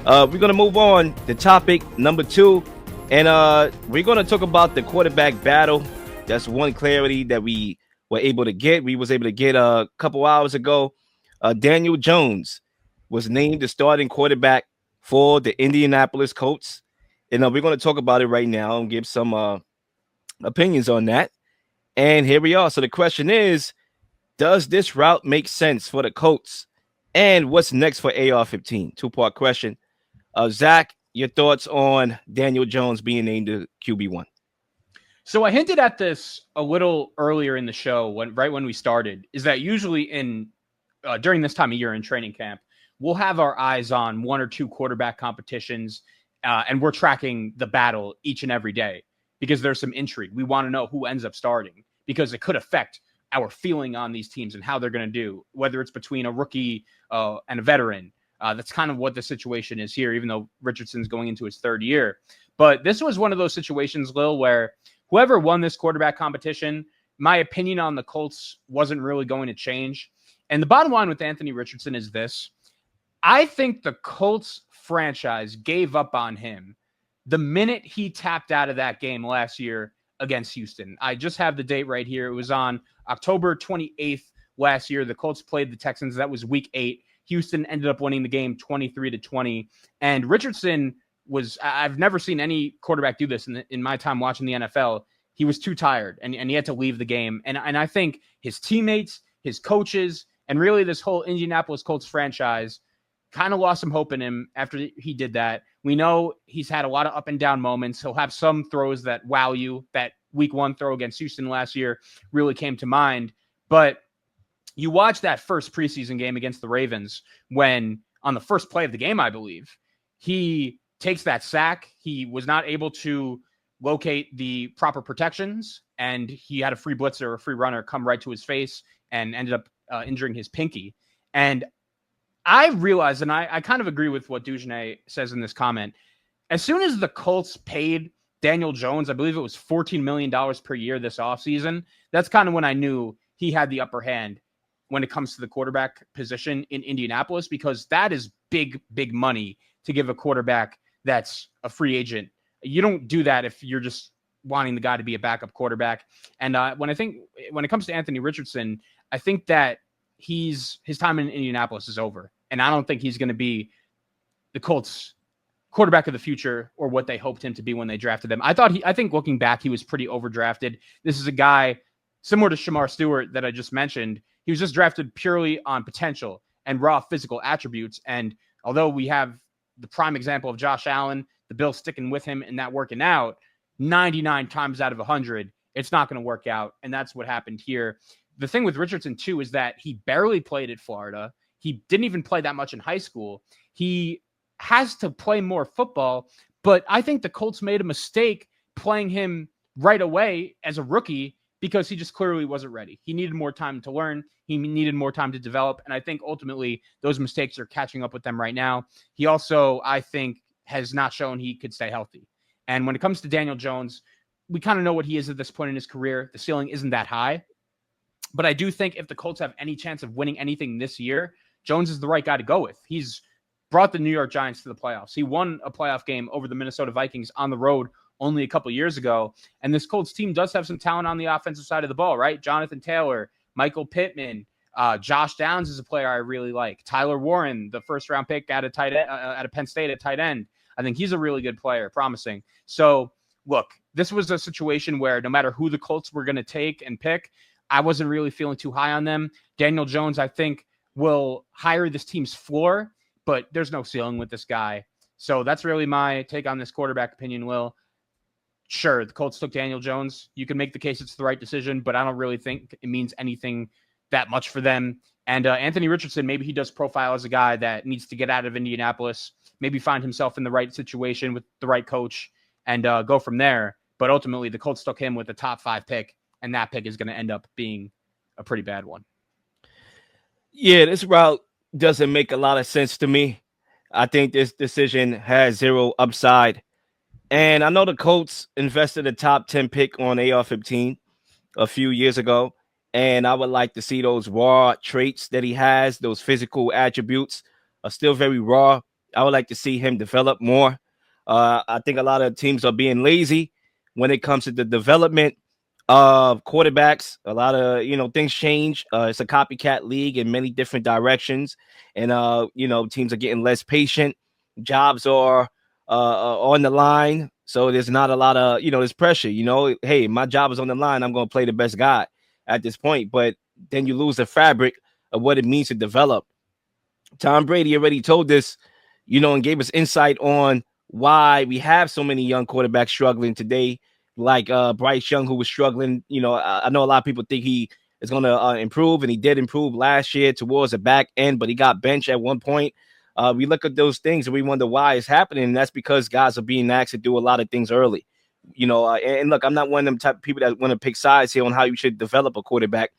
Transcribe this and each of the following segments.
We're gonna move on to topic number two, and we're gonna talk about the quarterback battle. That's one clarity that we were able to get. We was able to get a couple hours ago. Daniel Jones was named the starting quarterback for the Indianapolis Colts, and we're gonna talk about it right now and give some opinions on that. And here we are. So the question is, does this route make sense for the Colts? And what's next for AR-15? Two-part question. Zach, your thoughts on Daniel Jones being named the QB1? So I hinted at this a little earlier in the show, right when we started, is that usually during this time of year in training camp, we'll have our eyes on one or two quarterback competitions, and we're tracking the battle each and every day because there's some intrigue. We want to know who ends up starting because it could affect our feeling on these teams and how they're going to do, whether it's between a rookie and a veteran. That's kind of what the situation is here, even though Richardson's going into his third year. But this was one of those situations, Lil, where whoever won this quarterback competition, my opinion on the Colts wasn't really going to change. And the bottom line with Anthony Richardson is this. I think the Colts franchise gave up on him the minute he tapped out of that game last year against Houston. I just have the date right here. It was on October 28th last year. The Colts played the Texans. That was week 8. Houston ended up winning the game 23-20. And Richardson I've never seen any quarterback do this in my time watching the NFL. He was too tired and he had to leave the game. And I think his teammates, his coaches, and really this whole Indianapolis Colts franchise kind of lost some hope in him after he did that. We know he's had a lot of up and down moments. He'll have some throws that wow you. That week 1 throw against Houston last year really came to mind. But you watch that first preseason game against the Ravens when on the first play of the game, I believe, he takes that sack. He was not able to locate the proper protections, and he had a free blitzer, a free runner come right to his face and ended up injuring his pinky. And I realized, and I kind of agree with what Dugenais says in this comment, as soon as the Colts paid Daniel Jones, I believe it was $14 million per year this offseason, that's kind of when I knew he had the upper hand when it comes to the quarterback position in Indianapolis, because that is big, big money to give a quarterback that's a free agent. You don't do that if you're just wanting the guy to be a backup quarterback. And when it comes to Anthony Richardson, I think that his time in Indianapolis is over. And I don't think he's going to be the Colts quarterback of the future or what they hoped him to be when they drafted him. I think looking back, he was pretty overdrafted. This is a guy similar to Shamar Stewart that I just mentioned. He was just drafted purely on potential and raw physical attributes. And although we have the prime example of Josh Allen, the Bills sticking with him and that working out, 99 times out of 100, it's not going to work out. And that's what happened here. The thing with Richardson, too, is that he barely played at Florida. He didn't even play that much in high school. He has to play more football, but I think the Colts made a mistake playing him right away as a rookie because he just clearly wasn't ready. He needed more time to learn. He needed more time to develop. And I think ultimately those mistakes are catching up with them right now. He also, I think, has not shown he could stay healthy. And when it comes to Daniel Jones, we kind of know what he is at this point in his career. The ceiling isn't that high. But I do think if the Colts have any chance of winning anything this year, Jones is the right guy to go with. He's brought the New York Giants to the playoffs. He won a playoff game over the Minnesota Vikings on the road only a couple years ago. And this Colts team does have some talent on the offensive side of the ball, right? Jonathan Taylor, Michael Pittman, Josh Downs is a player I really like. Tyler Warren, the first-round pick out of Penn State at tight end. I think he's a really good player, promising. So, look, this was a situation where no matter who the Colts were going to take and pick, I wasn't really feeling too high on them. Daniel Jones, I think, will hire this team's floor, but there's no ceiling with this guy. So that's really my take on this quarterback opinion, Will. Sure, the Colts took Daniel Jones. You can make the case it's the right decision, but I don't really think it means anything that much for them. And Anthony Richardson, maybe he does profile as a guy that needs to get out of Indianapolis, maybe find himself in the right situation with the right coach and go from there. But ultimately, the Colts took him with a top 5 pick, and that pick is going to end up being a pretty bad one. Yeah, this route doesn't make a lot of sense to me. I think this decision has zero upside. And I know the Colts invested a top 10 pick on AR-15 a few years ago. And I would like to see those raw traits that he has, those physical attributes are still very raw I would like to see him develop more. I think a lot of teams are being lazy when it comes to the development of quarterbacks. A lot of things change. It's a copycat league in many different directions, and teams are getting less patient. Jobs are on the line, so there's not a lot of there's pressure. Hey, my job is on the line. I'm going to play the best guy at this point, but then you lose the fabric of what it means to develop. Tom Brady already told us, and gave us insight on why we have so many young quarterbacks struggling today, like Bryce Young, who was struggling. I know a lot of people think he is going to improve, and he did improve last year towards the back end, but he got benched at one point. We look at those things and we wonder why it's happening, and that's because guys are being asked to do a lot of things early. And look, I'm not one of them type of people that want to pick sides here on how you should develop a quarterback,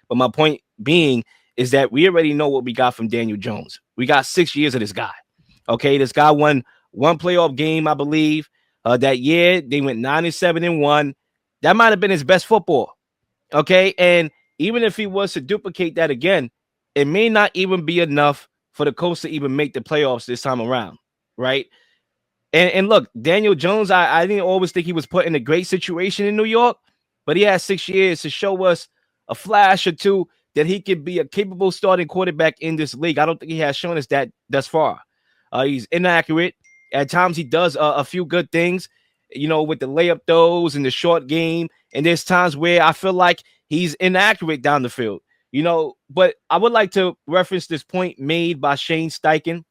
but my point being is that we already know what we got from Daniel Jones. We got 6 years of this guy. Okay, this guy won one playoff game, I believe. That year, they went 9-7-1. That might have been his best football. Okay, and even if he was to duplicate that again, it may not even be enough for the Colts to even make the playoffs this time around, right? And look, Daniel Jones, I didn't always think he was put in a great situation in New York, but he has 6 years to show us a flash or two that he could be a capable starting quarterback in this league. I don't think he has shown us that thus far. He's inaccurate. At times he does a few good things, with the layup throws and the short game. And there's times where I feel like he's inaccurate down the field, But I would like to reference this point made by Shane Steichen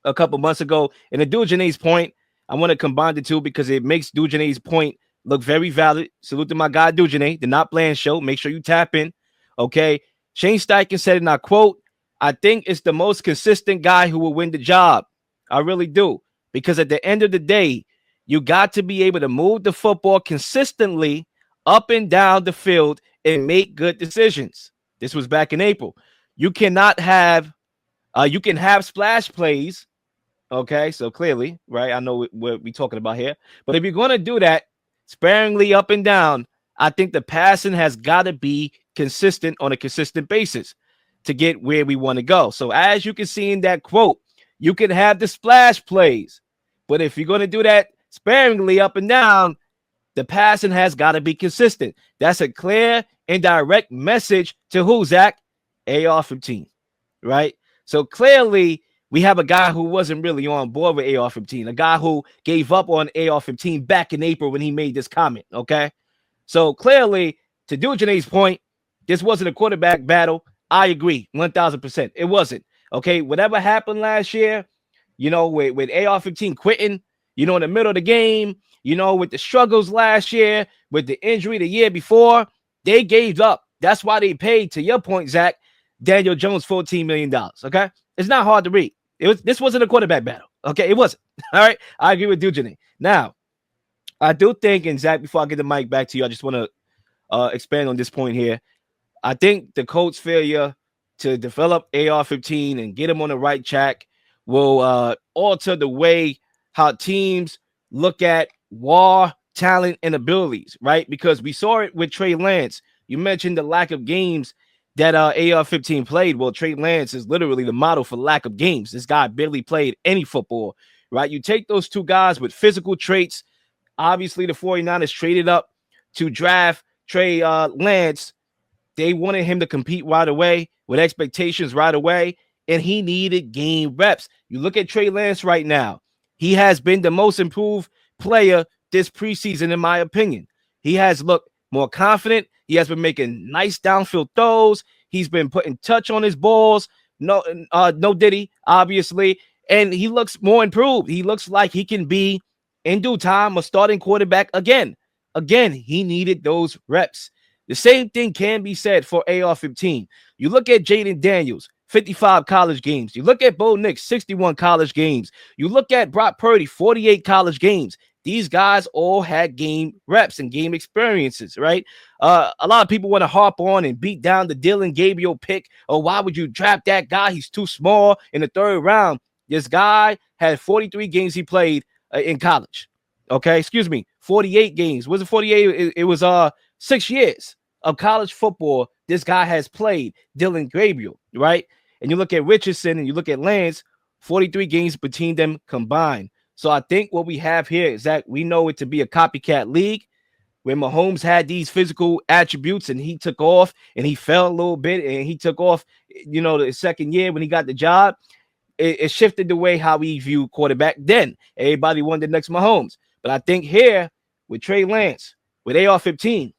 a couple months ago. And to Dujanay's point, I want to combine the two because it makes Dujanay's point look very valid. Salute to my guy Dujanay, the Not Bland Show. Make sure you tap in. Okay. Shane Steichen said, and I quote, "I think it's the most consistent guy who will win the job. I really do. Because at the end of the day, you got to be able to move the football consistently up and down the field and make good decisions." This was back in April. You cannot have, you can have splash plays. Okay, so clearly, right? I know what we're talking about here. But if you're going to do that sparingly up and down, I think the passing has got to be consistent on a consistent basis to get where we want to go. So as you can see in that quote, you can have the splash plays. But if you're going to do that sparingly up and down, the passing has got to be consistent. That's a clear and direct message to who, Zach? AR-15, right? So clearly, we have a guy who wasn't really on board with AR-15, a guy who gave up on AR-15 back in April when he made this comment, okay? So clearly, to Dujanay's point, this wasn't a quarterback battle. I agree, 1,000%. It wasn't, okay? Whatever happened last year, with AR-15 quitting, in the middle of the game, with the struggles last year, with the injury the year before, they gave up. That's why they paid, to your point, Zach, Daniel Jones $14 million, okay? It's not hard to read. This wasn't a quarterback battle. Okay, it wasn't. All right, I agree with Dujanay. Now, I do think, and Zach, before I get the mic back to you, I just want to expand on this point here. I think the Colts' failure to develop AR-15 and get him on the right track will alter the way how teams look at raw talent and abilities, right? Because we saw it with Trey Lance. You mentioned the lack of games that AR-15 played. Well, Trey Lance is literally the model for lack of games. This guy barely played any football, right? You take those two guys with physical traits. Obviously, the 49ers traded up to draft Trey Lance. They wanted him to compete right away with expectations right away, and he needed game reps. You look at Trey Lance right now. He has been the most improved player this preseason, in my opinion. He has looked more confident. He has been making nice downfield throws. He's been putting touch on his balls. No Diddy, obviously. And he looks more improved. He looks like he can be, in due time, a starting quarterback again. Again, he needed those reps. The same thing can be said for AR-15. You look at Jaden Daniels, 55 college games. You look at Bo Nix, 61 college games. You look at Brock Purdy, 48 college games. These guys all had game reps and game experiences, right? A lot of people want to harp on and beat down the Dylan Gabriel pick. Oh, why would you draft that guy? He's too small in the third round. This guy had 43 games he played in college. Okay, excuse me, 48 games. Was it 48? It was 6 years of college football this guy has played, Dylan Gabriel, right? And you look at Richardson and you look at Lance, 43 games between them combined. So I think what we have here is that we know it to be a copycat league where Mahomes had these physical attributes and he took off and he fell a little bit and he took off, the second year when he got the job. It shifted the way how we view quarterback then. Everybody wanted the next Mahomes. But I think here with Trey Lance, with AR-15,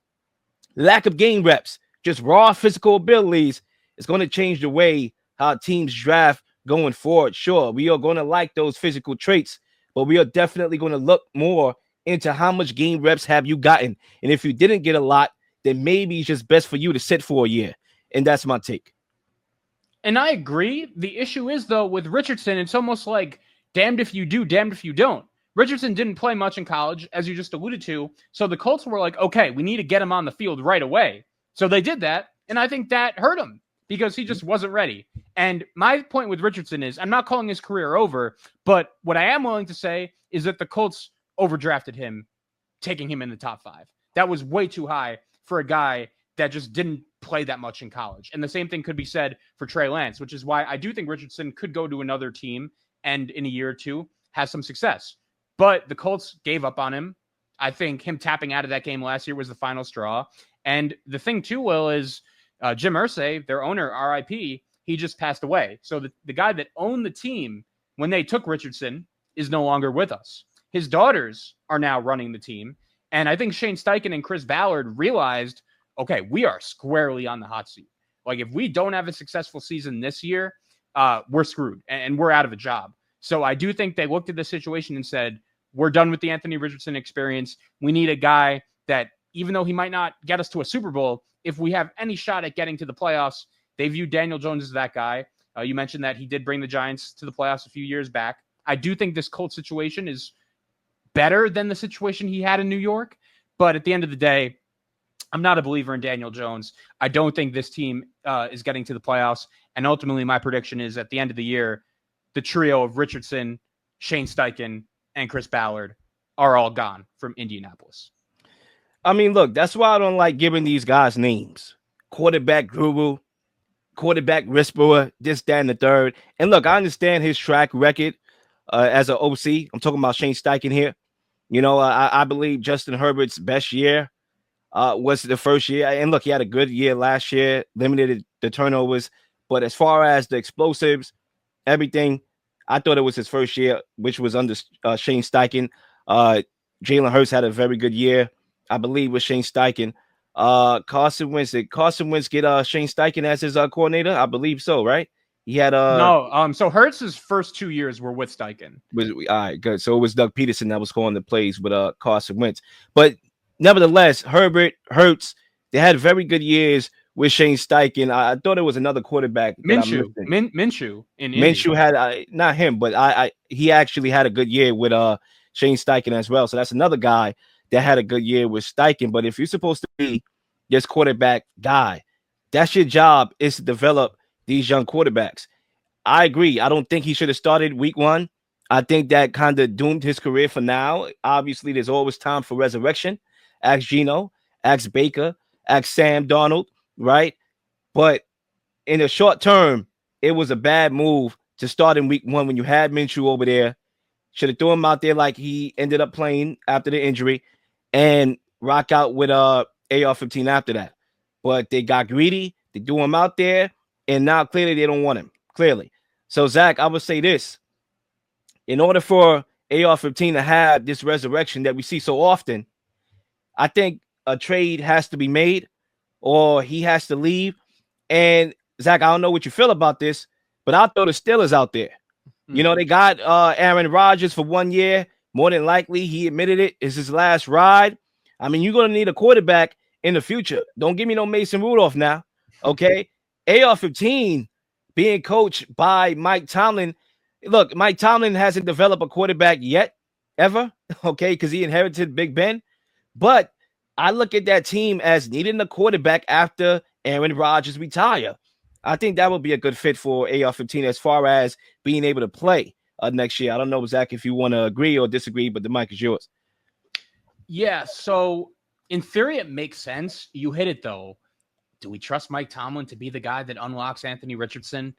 lack of game reps, just raw physical abilities, it's going to change the way how teams draft going forward. Sure, we are going to like those physical traits, but we are definitely going to look more into how much game reps have you gotten. And if you didn't get a lot, then maybe it's just best for you to sit for a year. And that's my take. And I agree. The issue is, though, with Richardson, it's almost like damned if you do, damned if you don't. Richardson didn't play much in college, as you just alluded to. So the Colts were like, okay, we need to get him on the field right away. So they did that. And I think that hurt him because he just wasn't ready. And my point with Richardson is I'm not calling his career over, but what I am willing to say is that the Colts overdrafted him, taking him in the top 5. That was way too high for a guy that just didn't play that much in college. And the same thing could be said for Trey Lance, which is why I do think Richardson could go to another team and in a year or two have some success. But the Colts gave up on him. I think him tapping out of that game last year was the final straw. And the thing too, Will, is Jim Irsay, their owner, RIP, he just passed away. So the guy that owned the team when they took Richardson is no longer with us. His daughters are now running the team. And I think Shane Steichen and Chris Ballard realized, okay, we are squarely on the hot seat. Like, if we don't have a successful season this year, we're screwed and we're out of a job. So I do think they looked at the situation and said, we're done with the Anthony Richardson experience. We need a guy that, even though he might not get us to a Super Bowl, if we have any shot at getting to the playoffs, they view Daniel Jones as that guy. You mentioned that he did bring the Giants to the playoffs a few years back. I do think this Colts situation is better than the situation he had in New York. But at the end of the day, I'm not a believer in Daniel Jones. I don't think this team is getting to the playoffs. And ultimately, my prediction is at the end of the year, the trio of Richardson, Shane Steichen, and Chris Ballard are all gone from Indianapolis. I mean, look, that's why I don't like giving these guys names. Quarterback guru, quarterback whisperer, this, that, and the third. And look, I understand his track record as an OC. I'm talking about Shane Steichen here. I believe Justin Herbert's best year was the first year. And look, he had a good year last year, limited the turnovers. But as far as the explosives, everything, I thought it was his first year, which was under Shane Steichen. Jalen Hurts had a very good year, I believe, with Shane Steichen. Carson Wentz, did Carson Wentz get Shane Steichen as his coordinator? I believe so, right? He had no. So Hurts' first 2 years were with Steichen. All right, good. So it was Doug Peterson that was calling the plays with Carson Wentz. But nevertheless, Herbert, Hurts, they had very good years with Shane Steichen. I thought it was another quarterback. Minshew. Minshew had not him, but he actually had a good year with Shane Steichen as well. So that's another guy that had a good year with Steichen. But if you're supposed to be this quarterback guy, that's your job, is to develop these young quarterbacks. I agree. I don't think he should have started week 1. I think that kind of doomed his career for now. Obviously, there's always time for resurrection. Ask Geno, ask Baker, ask Sam Darnold, right? But in the short term, it was a bad move to start in week 1 when you had Minshew over there. Should have thrown him out there like he ended up playing after the injury and rock out with AR-15 after that. But they got greedy. They threw him out there, and now clearly they don't want him. Clearly. So, Zach, I would say this. In order for AR-15 to have this resurrection that we see so often, I think a trade has to be made or he has to leave. And, Zach, I don't know what you feel about this, but I'll throw the Steelers out there. They got Aaron Rodgers for 1 year. More than likely, he admitted it, is his last ride. I mean, you're going to need a quarterback in the future. Don't give me no Mason Rudolph now, okay? AR-15 being coached by Mike Tomlin. Look, Mike Tomlin hasn't developed a quarterback yet, ever, okay, because he inherited Big Ben. But I look at that team as needing a quarterback after Aaron Rodgers retire. I think that would be a good fit for AR-15 as far as being able to play next year. I don't know, Zach, if you want to agree or disagree, but the mic is yours. Yeah, so in theory, it makes sense. You hit it, though. Do we trust Mike Tomlin to be the guy that unlocks Anthony Richardson?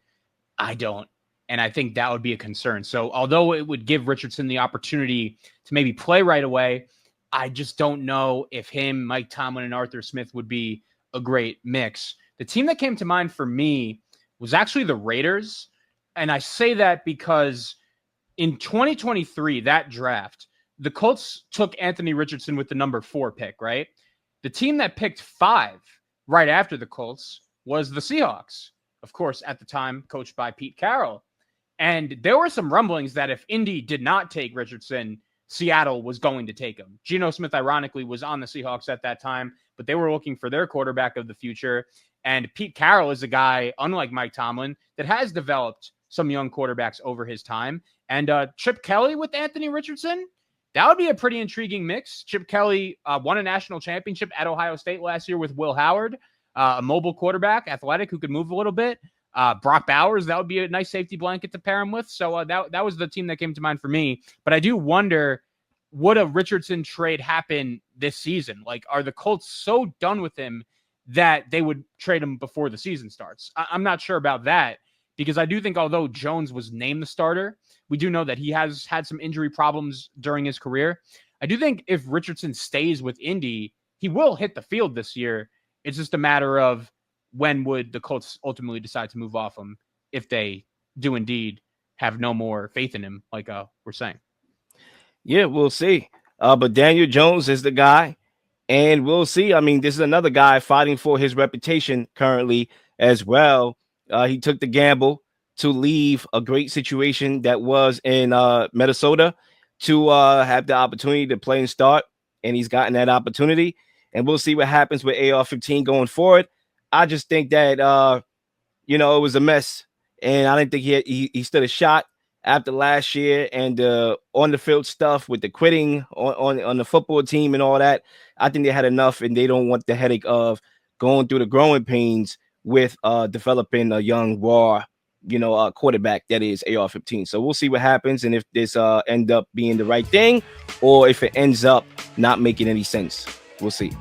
I don't. And I think that would be a concern. So although it would give Richardson the opportunity to maybe play right away, I just don't know if him, Mike Tomlin, and Arthur Smith would be a great mix. The team that came to mind for me was actually the Raiders. And I say that because in 2023, that draft, the Colts took Anthony Richardson with the number 4 pick, right? The team that picked 5 right after the Colts was the Seahawks, of course, at the time coached by Pete Carroll. And there were some rumblings that if Indy did not take Richardson, Seattle was going to take him. Geno Smith, ironically, was on the Seahawks at that time, but they were looking for their quarterback of the future. And Pete Carroll is a guy, unlike Mike Tomlin, that has developed some young quarterbacks over his time. And Chip Kelly with Anthony Richardson, that would be a pretty intriguing mix. Chip Kelly won a national championship at Ohio State last year with Will Howard, a mobile quarterback, athletic, who could move a little bit. Brock Bowers, that would be a nice safety blanket to pair him with. So that was the team that came to mind for me. But I do wonder, would a Richardson trade happen this season? Like, are the Colts so done with him that they would trade him before the season starts? I'm not sure about that, because I do think although Jones was named the starter, we do know that he has had some injury problems during his career. I do think if Richardson stays with Indy, he will hit the field this year. It's just a matter of when would the Colts ultimately decide to move off him if they do indeed have no more faith in him, like we're saying. Yeah, we'll see. But Daniel Jones is the guy, and we'll see. I mean, this is another guy fighting for his reputation currently as well. He took the gamble to leave a great situation that was in Minnesota to have the opportunity to play and start, and he's gotten that opportunity. And we'll see what happens with AR-15 going forward. I just think that it was a mess, and I didn't think he stood a shot after last year and on the field stuff with the quitting on the football team and all that. I think they had enough, and they don't want the headache of going through the growing pains with developing a young raw, quarterback that is AR-15. So we'll see what happens, and if this end up being the right thing, or if it ends up not making any sense. We'll see.